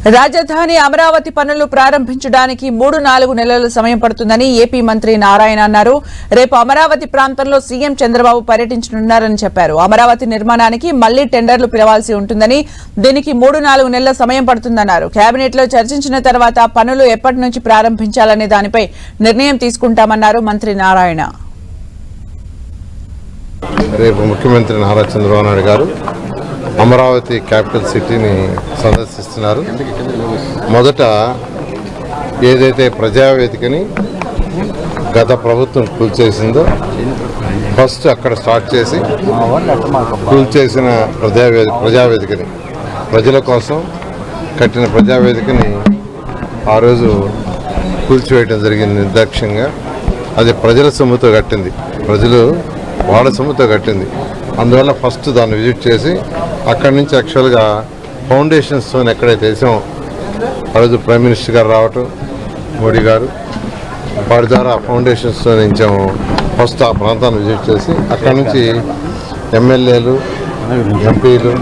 రాజధాని అమరావతి పనులు ప్రారంభించడానికి 3-4 నెలల సమయం పడుతుందని ఏపీ మంత్రి నారాయణ అన్నారు. రేపు అమరావతి ప్రాంతంలో సీఎం చంద్రబాబు పర్యటించనున్నారని చెప్పారు. అమరావతి నిర్మాణానికి మళ్లీ టెండర్లు పిలవాల్సి ఉంటుందని, దీనికి 3-4 నెలల సమయం పడుతుందన్నారు. కేబినెట్ లో చర్చించిన తర్వాత పనులు ఎప్పటి నుంచి ప్రారంభించాలనే దానిపై నిర్ణయం తీసుకుంటామన్నారు మంత్రి నారాయణ. రేపు ముఖ్యమంత్రి నారా చంద్రబాబు నాయుడు గారు అమరావతి క్యాపిటల్ సిటీని సందర్శిస్తున్నారు. మొదట ఏదైతే ప్రజావేదికని గత ప్రభుత్వం కూల్చేసిందో ఫస్ట్ అక్కడ స్టార్ట్ చేసి కూల్చేసిన ప్రజావేదికని ప్రజల కోసం కట్టిన ప్రజావేదికని ఆ రోజు కూల్చివేయడం జరిగింది నిర్దాక్ష్యంగా. అది ప్రజల సొమ్ముతో కట్టింది, ప్రజలు వాళ్ళ సొమ్ముతో కట్టింది. అందువల్ల ఫస్ట్ దాన్ని విజిట్ చేసి అక్కడి నుంచి యాక్చువల్గా ఫౌండేషన్ స్టోన్ ఎక్కడైతే వేసామో ఆ రోజు ప్రైమ్ మినిస్టర్ గారు రావటం, మోడీ గారు వారి ద్వారా ఫౌండేషన్ స్టోన్ ఇచ్చాము. ఫస్ట్ ఆ ప్రాంతాన్ని విజిట్ చేసి అక్కడి నుంచి ఎమ్మెల్యేలు, ఎంపీలు,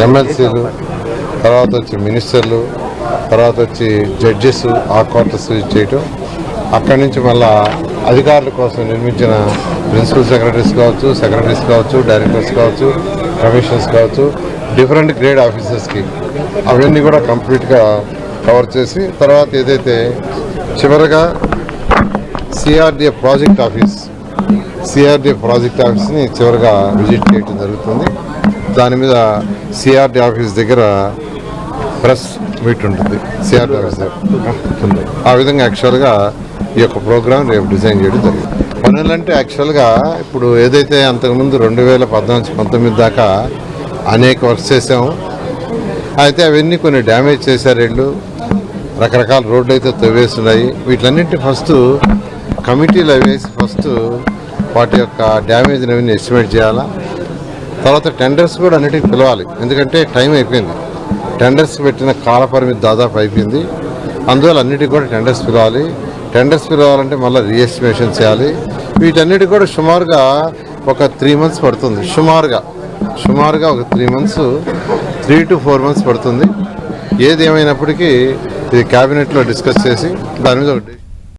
ఎమ్మెల్సీలు, తర్వాత వచ్చి మినిస్టర్లు, తర్వాత వచ్చి జడ్జెస్ ఆ క్వార్టర్స్ విజిట్ చేయటం. అక్కడి నుంచి మళ్ళా అధికారుల కోసం నిర్మించిన ప్రిన్సిపల్ సెక్రటరీస్ కావచ్చు, సెక్రటరీస్ కావచ్చు, డైరెక్టర్స్ కావచ్చు, కమిషనర్స్ కావచ్చు, డిఫరెంట్ గ్రేడ్ ఆఫీసర్స్కి అవన్నీ కూడా కంప్లీట్గా కవర్ చేసి తర్వాత ఏదైతే చివరిగా సిఆర్డిఏ ప్రాజెక్ట్ ఆఫీస్ని చివరిగా విజిట్ చేయడం జరుగుతుంది. దాని మీద సిఆర్డీ ఆఫీస్ దగ్గర ప్రెస్ మీట్ ఉంటుంది, సిఆర్డీ ఆఫీస్ దగ్గర. ఆ విధంగా యాక్చువల్గా ఈ యొక్క ప్రోగ్రాం రేపు డిజైన్ చేయడం జరిగింది. పనులంటే యాక్చువల్గా ఇప్పుడు ఏదైతే అంతకుముందు 2014-19 దాకా అనేక వర్క్స్ చేసాము. అయితే అవన్నీ కొన్ని డ్యామేజ్ చేశారు. రకరకాల రోడ్లు అయితే తవ్వేస్తున్నాయి. వీటిలన్నింటినీ ఫస్ట్ కమిటీలు వేసి ఫస్ట్ వాటి యొక్క డ్యామేజ్ని అవన్నీ ఎస్టిమేట్ చేయాలా. తర్వాత టెండర్స్ కూడా అన్నిటికీ పిలవాలి, ఎందుకంటే టైం అయిపోయింది. టెండర్స్ పెట్టిన కాల పరిమితి దాదాపు అయిపోయింది. అందువల్ల అన్నిటికీ కూడా టెండర్స్ పిలవాలి. టెండర్స్ పిలవాలంటే మళ్ళీ రీఎస్టిమేషన్ చేయాలి. వీటన్నిటికి కూడా సుమారుగా ఒక 3 months పడుతుంది. సుమారుగా ఒక 3 months, 3 to 4 months పడుతుంది. ఏది ఏమైనప్పటికీ ఇది క్యాబినెట్లో డిస్కస్ చేసి దాని మీద